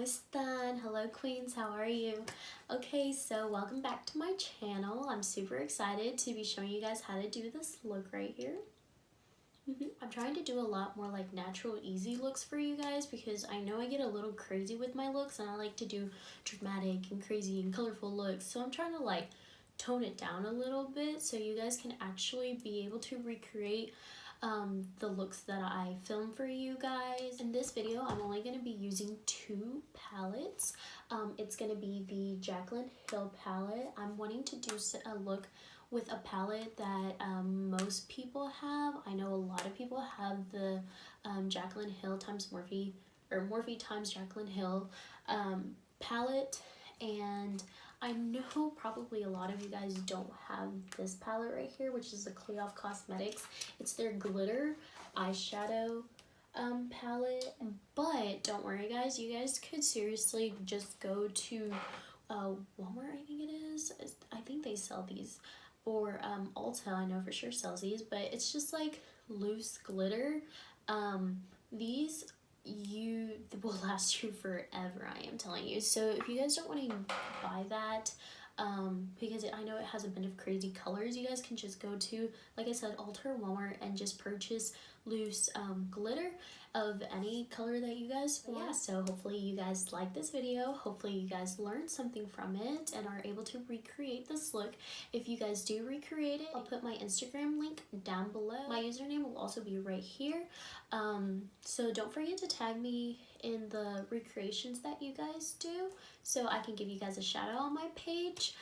¿Cómo están? Hello queens, how are you? Okay, so welcome back to my channel. I'm super excited to be showing you guys how to do this look right here. I'm trying to do a lot more like natural, easy looks for you guys because I know I get a little crazy with my looks and I like to do dramatic and crazy and colorful looks. So I'm trying to like tone it down a little bit so you guys can actually be able to recreate the looks that I film for you guys. In this video, I'm only going to be using two palettes. It's going to be the Jaclyn Hill palette. I'm wanting to do a look with a palette that most people have. I know a lot of people have the Jaclyn Hill times Morphe, or Morphe times Jaclyn Hill palette, and I know probably a lot of you guys don't have this palette right here, which is the Crease Cosmetics. It's their glitter eyeshadow palette, but don't worry guys, you guys could seriously just go to Walmart, I think it is. I think they sell these, or Ulta, I know for sure sells these, but it's just like loose glitter. These will last you forever, I am telling you. So if you guys don't want to buy that, because I know it has a bit of crazy colors, you guys can just go to, like I said, Ulta or Walmart and just purchase loose glitter of any color that you guys want. Yeah, so hopefully you guys like this video. Hopefully you guys learned something from it and are able to recreate this look. If you guys do recreate it, I'll put my Instagram link down below. My username will also be right here. So don't forget to tag me in the recreations that you guys do so I can give you guys a shout out on my page.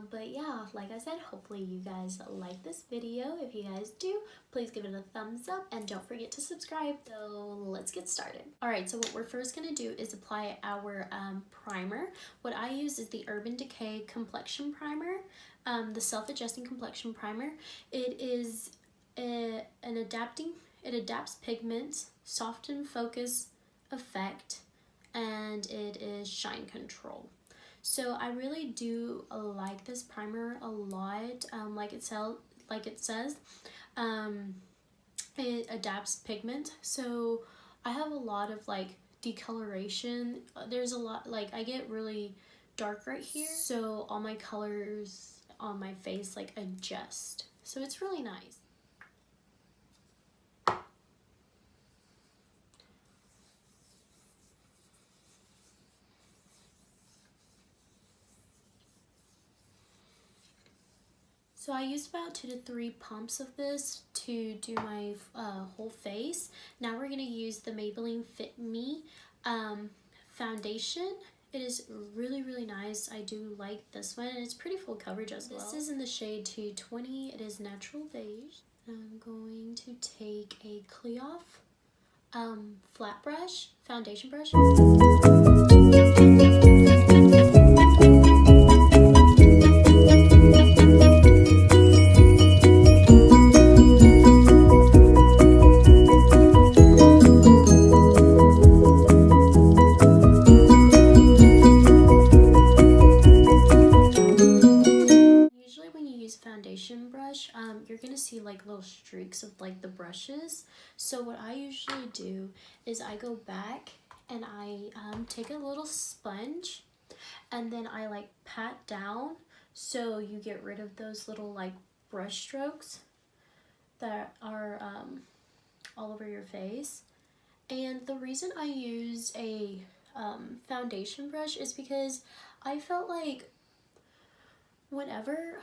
But yeah, like I said, hopefully you guys like this video. If you guys do, please give it a thumbs up and don't forget to subscribe. So let's get started. Alright, so what we're first going to do is apply our primer. What I use is the Urban Decay Complexion Primer, the Self-Adjusting Complexion Primer. It is it adapts pigment, soften focus effect, and it is shine control. So I really do like this primer a lot. Like it says, it adapts pigment. So I have a lot of like decoloration. There's a lot, like I get really dark right here, so all my colors on my face like adjust. So it's really nice. So I used about 2 to 3 pumps of this to do my whole face. Now we're going to use the Maybelline fitme foundation. It is really, really nice. I do like this one, and it's pretty full coverage as well. This is in the shade 220. It is natural beige. I'm going to take a Crease flat brush, foundation brush. Foundation brush, you're gonna see like little streaks of like the brushes. So what I usually do is I go back and I take a little sponge and then I like pat down so you get rid of those little like brush strokes that are all over your face. And the reason I use a foundation brush is because I felt like whenever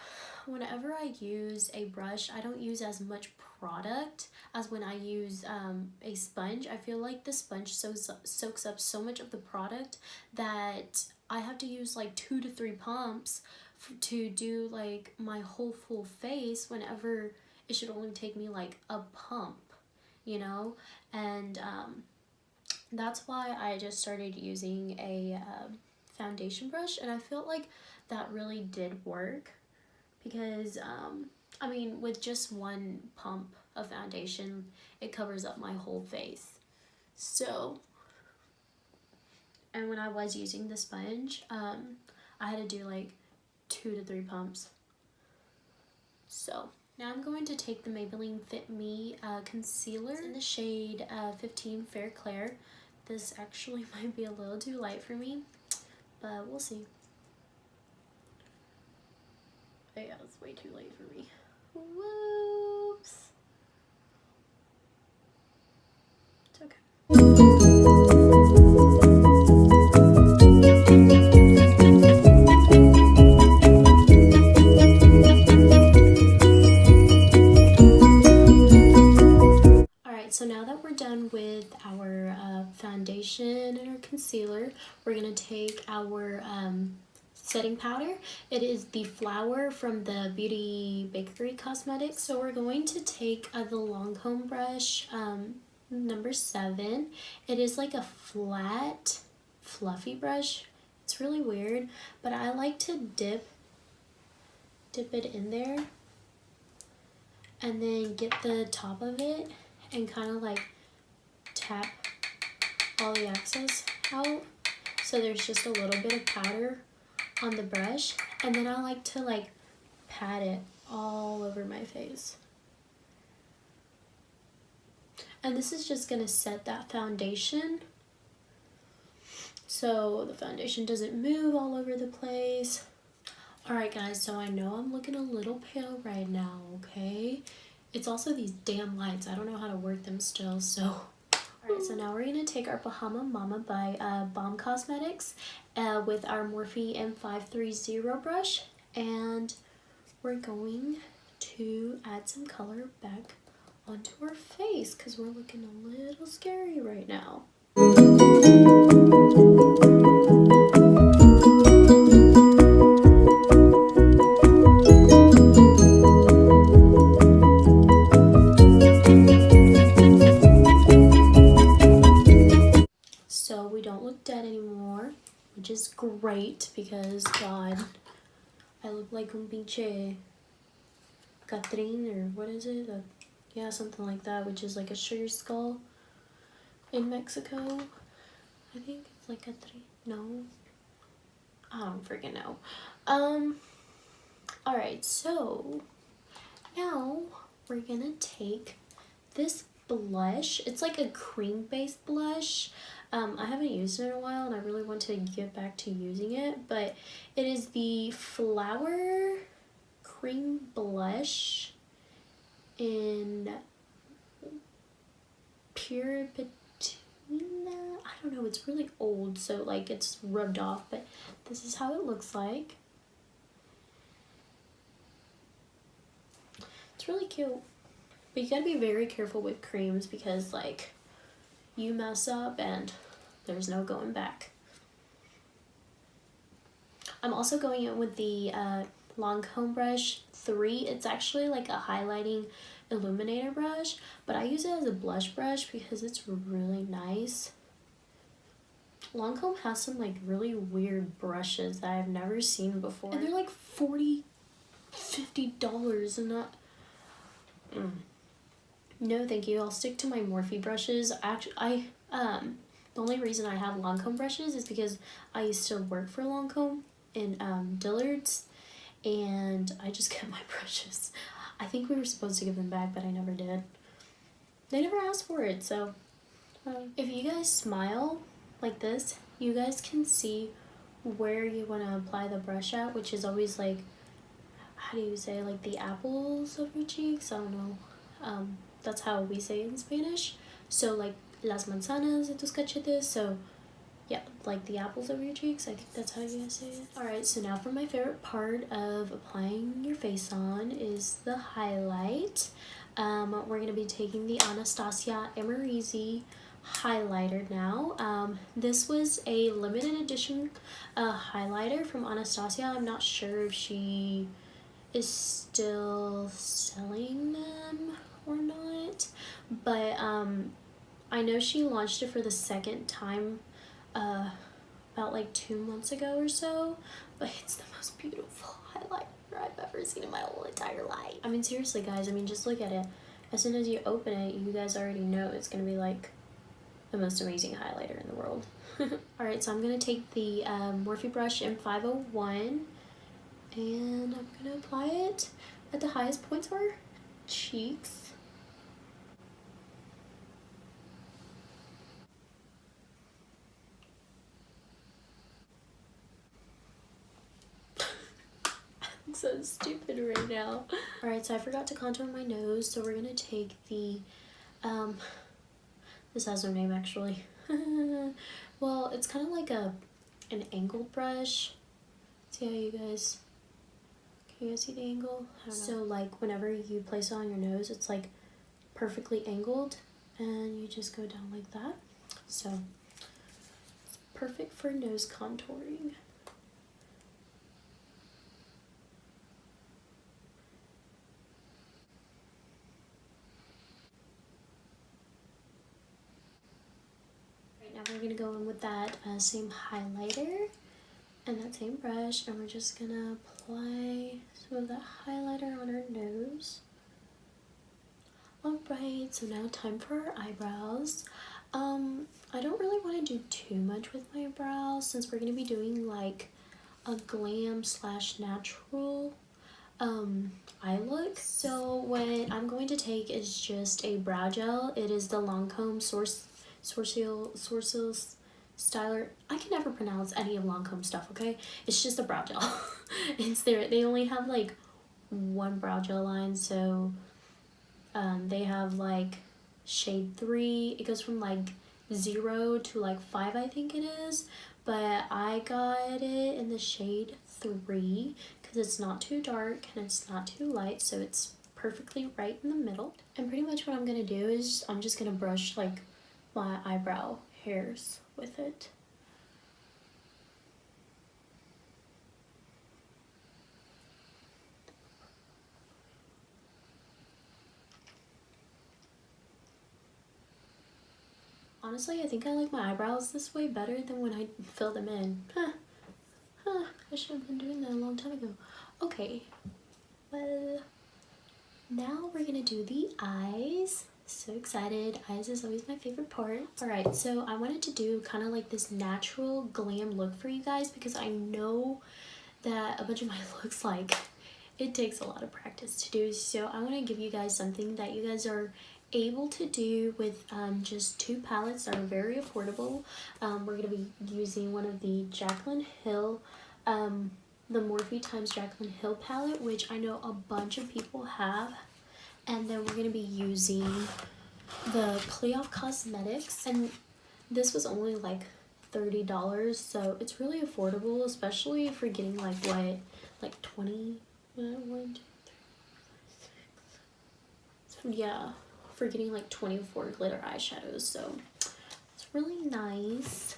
I use a brush, I don't use as much product as when I use a sponge. I feel like the sponge soaks up so much of the product that I have to use like 2 to 3 pumps to do like my whole full face, whenever it should only take me like a pump, you know? And that's why I just started using a foundation brush, and I felt like that really did work because I mean, with just one pump of foundation, it covers up my whole face. So, and when I was using the sponge, I had to do like 2 to 3 pumps. So now I'm going to take the Maybelline Fit Me concealer in the shade 15 Fair Clair. This actually might be a little too light for me, but we'll see. Oh yeah, it's way too late for me. Whoops. It's okay. Alright, so now that we're done with our foundation and our concealer, we're going to take our setting powder. It is the Flower from the Beauty Bakery Cosmetics. So we're going to take the Lancome brush number 7. It is like a flat, fluffy brush. It's really weird, but I like to dip it in there and then get the top of it and kind of like tap all the excess out. So there's just a little bit of powder on the brush, and then I like to like pat it all over my face. And this is just gonna set that foundation so the foundation doesn't move all over the place. Alright guys, so I know I'm looking a little pale right now, okay? It's also these damn lights. I don't know how to work them still, so. Alright, so now we're going to take our Bahama Mama by Balm Cosmetics with our Morphe M530 brush, and we're going to add some color back onto our face because we're looking a little scary right now. So we don't look dead anymore, which is great because, God, I look like un pinche Catherine, or what is it? Yeah, something like that, which is like a sugar skull in Mexico. I think it's like Catherine. No, I don't freaking know. Alright, so now we're gonna take this blush. It's like a cream based blush. I haven't used it in a while and I really want to get back to using it, but it is the Flower Cream Blush in Pure Patina. I don't know, it's really old, so like it's rubbed off, but this is how it looks like. It's really cute. But you gotta be very careful with creams because like you mess up and there's no going back. I'm also going in with the Lancome brush 3. It's actually like a highlighting illuminator brush, but I use it as a blush brush because it's really nice. Lancome has some like really weird brushes that I've never seen before. And they're like $40–50 and not... No, thank you. I'll stick to my Morphe brushes. Actually, the only reason I have Lancome brushes is because I used to work for Lancome in Dillard's, and I just kept my brushes. I think we were supposed to give them back, but I never did. They never asked for it, so. If you guys smile like this, you guys can see where you want to apply the brush at, which is always like, how do you say, like the apples of your cheeks? I don't know. That's how we say it in Spanish. So like las manzanas de tus cachetes. So yeah, like the apples of your cheeks. I think that's how you guys say it. Alright, so now for my favorite part of applying your face on is the highlight. We're going to be taking the Anastasia amrezy highlighter now. This was a limited edition highlighter from Anastasia. I'm not sure if she is still selling them or not, but I know she launched it for the second time about like 2 months ago or so, but it's the most beautiful highlighter I've ever seen in my whole entire life. I mean, seriously guys, I mean, just look at it. As soon as you open it, you guys already know it's gonna be like the most amazing highlighter in the world. Alright, so I'm gonna take the Morphe brush M501 and I'm gonna apply it at the highest points of our cheeks. so stupid right now. Alright, so I forgot to contour my nose, so we're gonna take the, this has no name actually. Well, it's kind of like an angled brush. See how you guys, can you guys see the angle? So like whenever you place it on your nose, it's like perfectly angled, and you just go down like that. So it's perfect for nose contouring. Right now we're gonna go in with that same highlighter and that same brush, and we're just gonna apply some of that highlighter on our nose. Alright, so now time for our eyebrows. I don't really want to do too much with my brows since we're going to be doing like a glam slash natural eye look. So what I'm going to take is just a brow gel. It is the Lancome Sourcil Styler. I can never pronounce any of Lancome stuff, okay? It's just a brow gel. It's there. They only have like one brow gel line, so they have like shade 3. It goes from like 0 to like 5, I think it is, but I got it in the shade 3 because it's not too dark and it's not too light, so it's perfectly right in the middle. And pretty much what I'm gonna do is I'm just gonna brush like my eyebrow hairs with it. Honestly, I think I like my eyebrows this way better than when I fill them in. I should have been doing that a long time ago. Okay, well, now we're gonna do the eyes. So excited. Eyes is always my favorite part. Alright, so I wanted to do kind of like this natural glam look for you guys because I know that a bunch of my looks, like, it takes a lot of practice to do. So I want to give you guys something that you guys are able to do with just 2 palettes that are very affordable. We're going to be using one of the Jaclyn Hill, the Morphe times Jaclyn Hill palette, which I know a bunch of people have. And then we're going to be using the Cleof Cosmetics, and this was only like $30, so it's really affordable, especially if you're getting like what, like 20, 1, 2, 3, 6, yeah, for getting like 24 glitter eyeshadows, so it's really nice.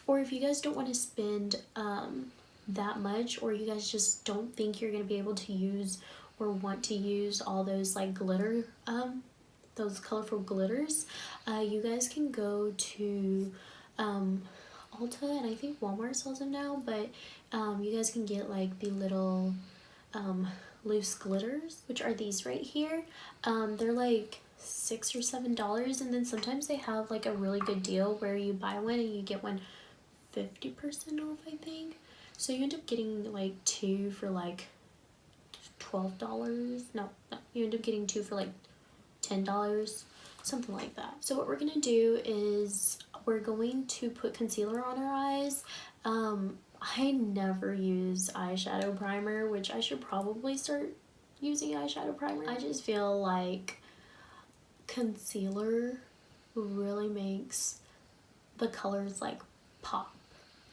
Or if you guys don't want to spend that much, or you guys just don't think you're going to be able to use or want to use all those like glitter, those colorful glitters, you guys can go to Ulta, and I think Walmart sells them now, but you guys can get like the little loose glitters, which are these right here. They're like $6 or $7, and then sometimes they have like a really good deal where you buy one and you get one 50% off, I think. So you end up getting like 2 for like $12. No, you end up getting 2 for like $10, something like that. So what we're gonna do is we're going to put concealer on our eyes. I never use eyeshadow primer, which I should probably start using eyeshadow primer. I just feel like concealer really makes the colors like pop.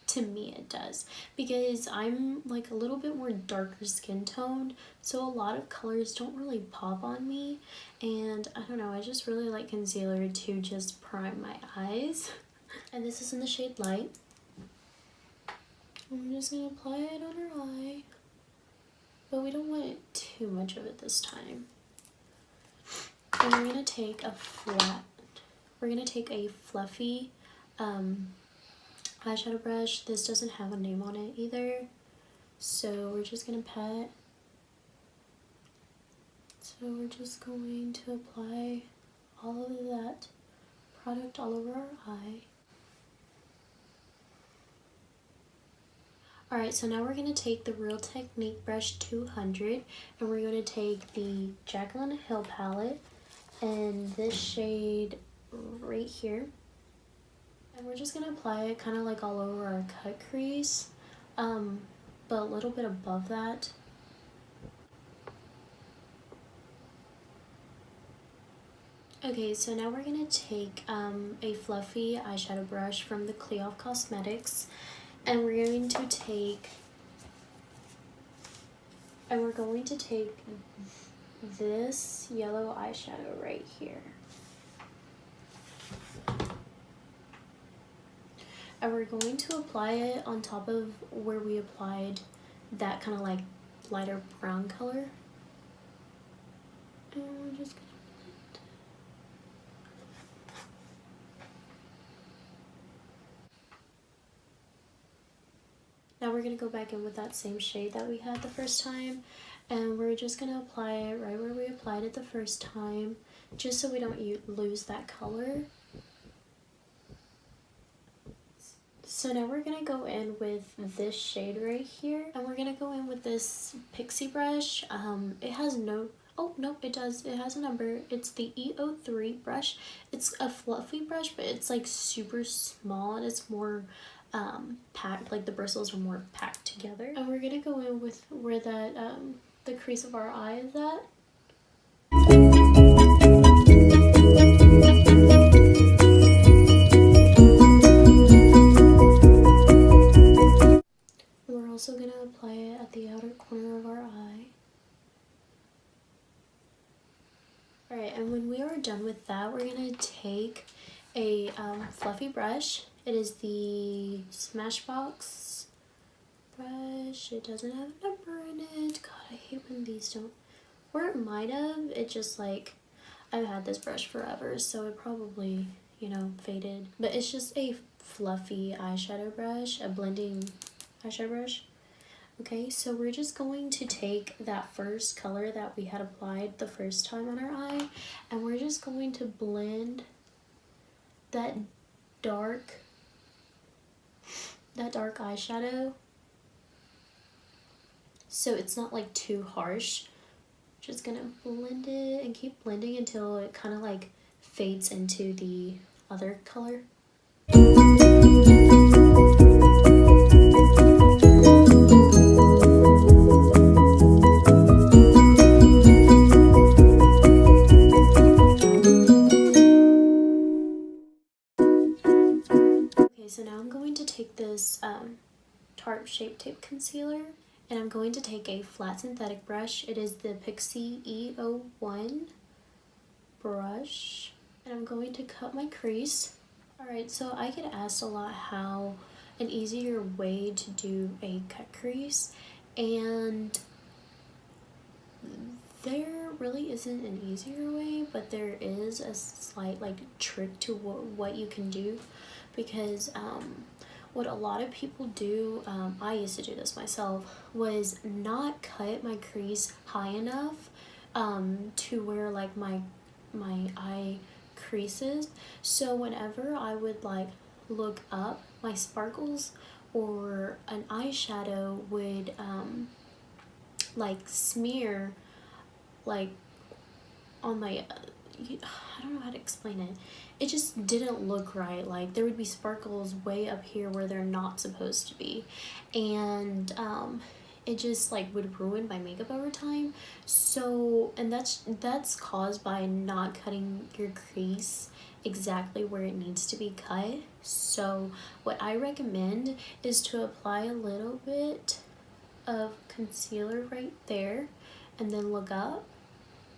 To me it does, because I'm like a little bit more darker skin toned, so a lot of colors don't really pop on me, and I don't know, I just really like concealer to just prime my eyes. And this is in the shade Light. I'm just gonna apply it on her eye, but we don't want too much of it this time. And we're gonna take a fluffy eyeshadow brush. This doesn't have a name on it either, so we're just gonna pat. So we're just going to apply all of that product all over our eye. Alright, so now we're going to take the Real Technique brush 200, and we're going to take the Jaclyn Hill palette and this shade right here. And we're just going to apply it kind of like all over our cut crease. but a little bit above that. Okay, so now we're gonna take a fluffy eyeshadow brush from the Cleof Cosmetics, and we're going to take this yellow eyeshadow right here. And we're going to apply it on top of where we applied that kind of like lighter brown color. And we're just gonna blend. Now we're gonna go back in with that same shade that we had the first time, and we're just gonna apply it right where we applied it the first time, just so we don't lose that color. So now we're gonna go in with this shade right here, and we're gonna go in with this pixie brush. It has no, oh no, it does, it has a number. It's the E03 brush. It's a fluffy brush, but it's like super small, and it's more packed, like the bristles are more packed together. And we're gonna go in with where that the crease of our eye is at. We're also gonna apply it at the outer corner of our eye. Alright, and when we are done with that, we're gonna take a fluffy brush. It is the Smashbox brush. It doesn't have a number in it. God, I hate when these don't. Or it might have. It just like, I've had this brush forever, so it probably, you know, faded. But it's just a fluffy eyeshadow brush, a blending eyeshadow brush. Okay, so we're just going to take that first color that we had applied the first time on our eye, and we're just going to blend that dark eyeshadow so it's not like too harsh. Just gonna blend it and keep blending until it kind of like fades into the other color. Okay, so now I'm going to take this Tarte Shape Tape Concealer, and I'm going to take a flat synthetic brush. It is the Pixie E01 brush, and I'm going to cut my crease. Alright, so I get asked a lot how an easier way to do a cut crease, and there really isn't an easier way, but there is a slight like trick to what you can do, because what a lot of people do, I used to do this myself, was not cut my crease high enough to where like my eye creases. So whenever I would like look up, my sparkles or an eyeshadow would like smear like on my I don't know how to explain it. It just didn't look right. Like there would be sparkles way up here where they're not supposed to be, and it just like would ruin my makeup over time. So, and that's caused by not cutting your crease exactly where it needs to be cut. So what I recommend is to apply a little bit of concealer right there, and then look up,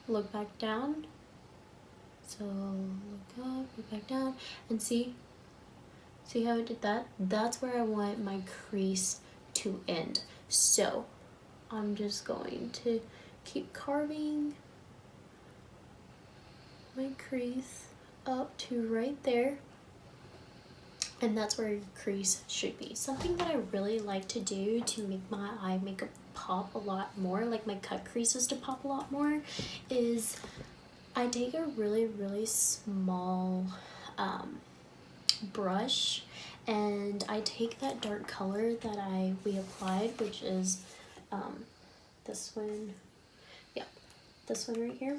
look back down. So look up, look back down, and see how I did that? That's where I want my crease to end. So I'm just going to keep carving my crease up to right there, and that's where your crease should be. Something that I really like to do to make my eye makeup pop a lot more, like my cut creases to pop a lot more, is I take a really small brush, and I take that dark color that we applied, which is this one, yeah, this one right here,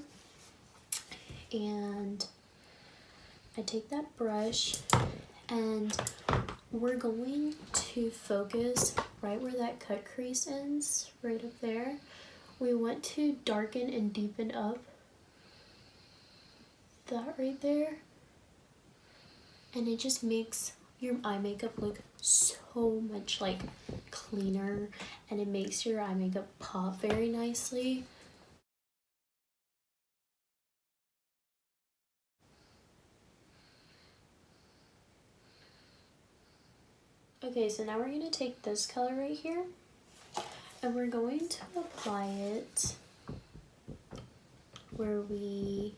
and I take that brush and we're going to focus right where that cut crease ends, right up there. We want to darken and deepen up that right there. And it just makes your eye makeup look so much like cleaner, and it makes your eye makeup pop very nicely. Okay, so now we're going to take this color right here and we're going to apply it where we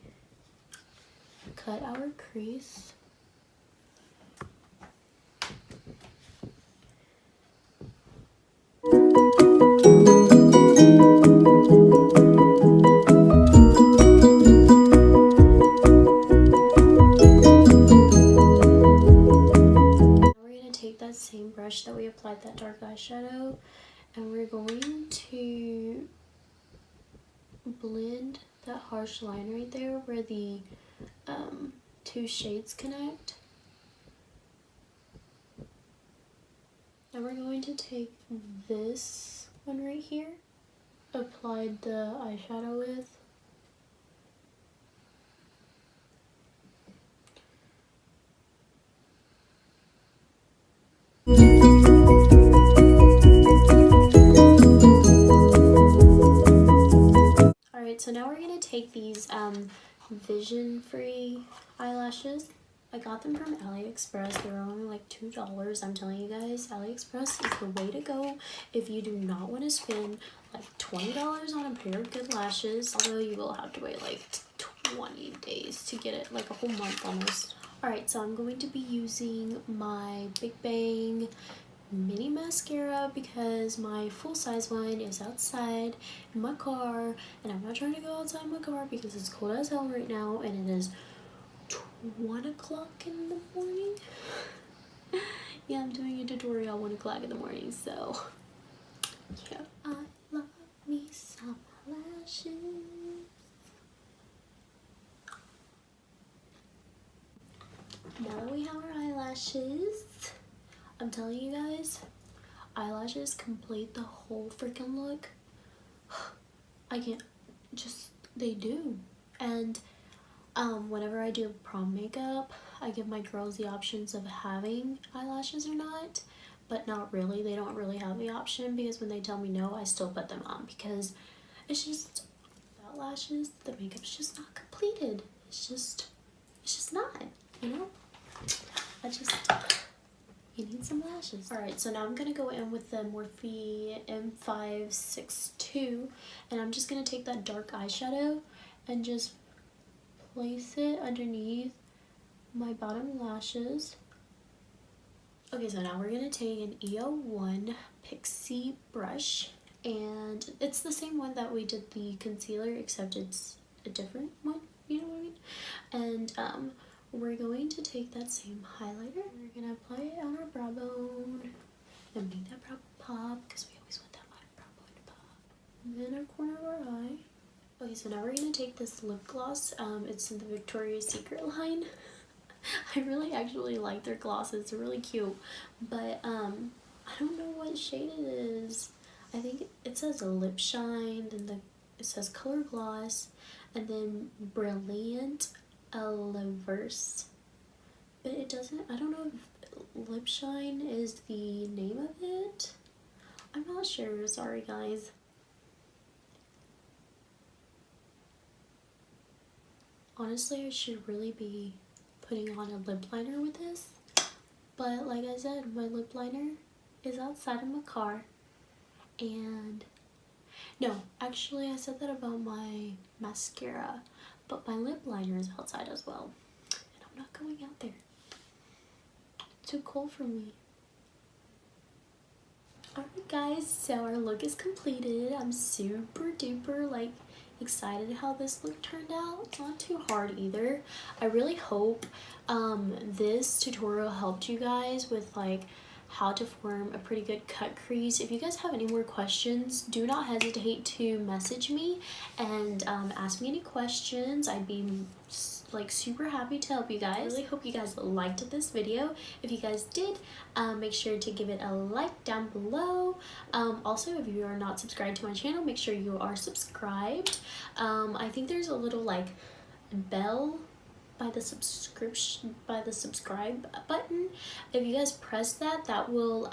cut our crease. That same brush that we applied that dark eyeshadow, and we're going to blend that harsh line right there where the two shades connect. And we're going to take this one right here, applied the eyeshadow with, so now we're going to take these Vision Free eyelashes. I got them from AliExpress. They were only like $2. I'm telling you guys, AliExpress is the way to go if you do not want to spend like $20 on a pair of good lashes. Although you will have to wait like 20 days to get it, like a whole month almost. Alright, so I'm going to be using my Big Bang mini mascara because my full-size one is outside in my car, and I'm not trying to go outside my car because it's cold as hell right now, and it is 1 o'clock in the morning. Yeah, I'm doing a tutorial at 1 o'clock in the morning, so yeah. I love me some lashes. Now that we have our eyelashes, I'm telling you guys, eyelashes complete the whole freaking look. I can't, just, they do. And whenever I do prom makeup, I give my girls the options of having eyelashes or not, but not really. They don't really have the option because when they tell me no, I still put them on because it's just, without lashes, the makeup's just not completed. It's just not, you know? You need some lashes. Alright, so now I'm going to go in with the Morphe M562, and I'm just going to take that dark eyeshadow and just place it underneath my bottom lashes. Okay, so now we're going to take an EO1 Pixie brush, and it's the same one that we did the concealer, except it's a different one, you know what I mean? And we're going to take that same highlighter, we're going to apply it on our brow bone and make that brow pop, because we always want that brow bone to pop. And then our corner of our eye. Okay, so now we're going to take this lip gloss. It's in the Victoria's Secret line. I really actually like their glosses. They're really cute. But I don't know what shade it is. I think it says lip shine, then it says color gloss, and then brilliant Leverse, but it doesn't, I don't know if lip shine is the name of it. I'm not sure, sorry guys. Honestly, I should really be putting on a lip liner with this, but like I said, my lip liner is outside of my car. And no, actually I said that about my mascara, but my lip liner is outside as well. I'm not going out there. It's too cold for me. Alright guys, so our look is completed. I'm super duper like excited how this look turned out. It's not too hard either. I really hope this tutorial helped you guys with like how to form a pretty good cut crease. If you guys have any more questions, do not hesitate to message me and ask me any questions. I'd be like super happy to help you guys. I really hope you guys liked this video. If you guys did, make sure to give it a like down below. Also, if you are not subscribed to my channel, make sure you are subscribed. I think there's a little like bell by the subscribe button. If you guys press that, that will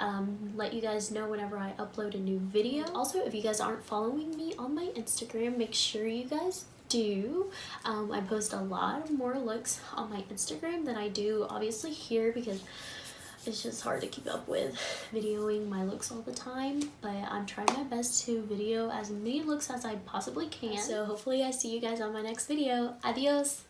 let you guys know whenever I upload a new video. Also, if you guys aren't following me on my Instagram, make sure you guys do. I post a lot more looks on my Instagram than I do obviously here, because it's just hard to keep up with videoing my looks all the time, but I'm trying my best to video as many looks as I possibly can. So hopefully I see you guys on my next video. Adios!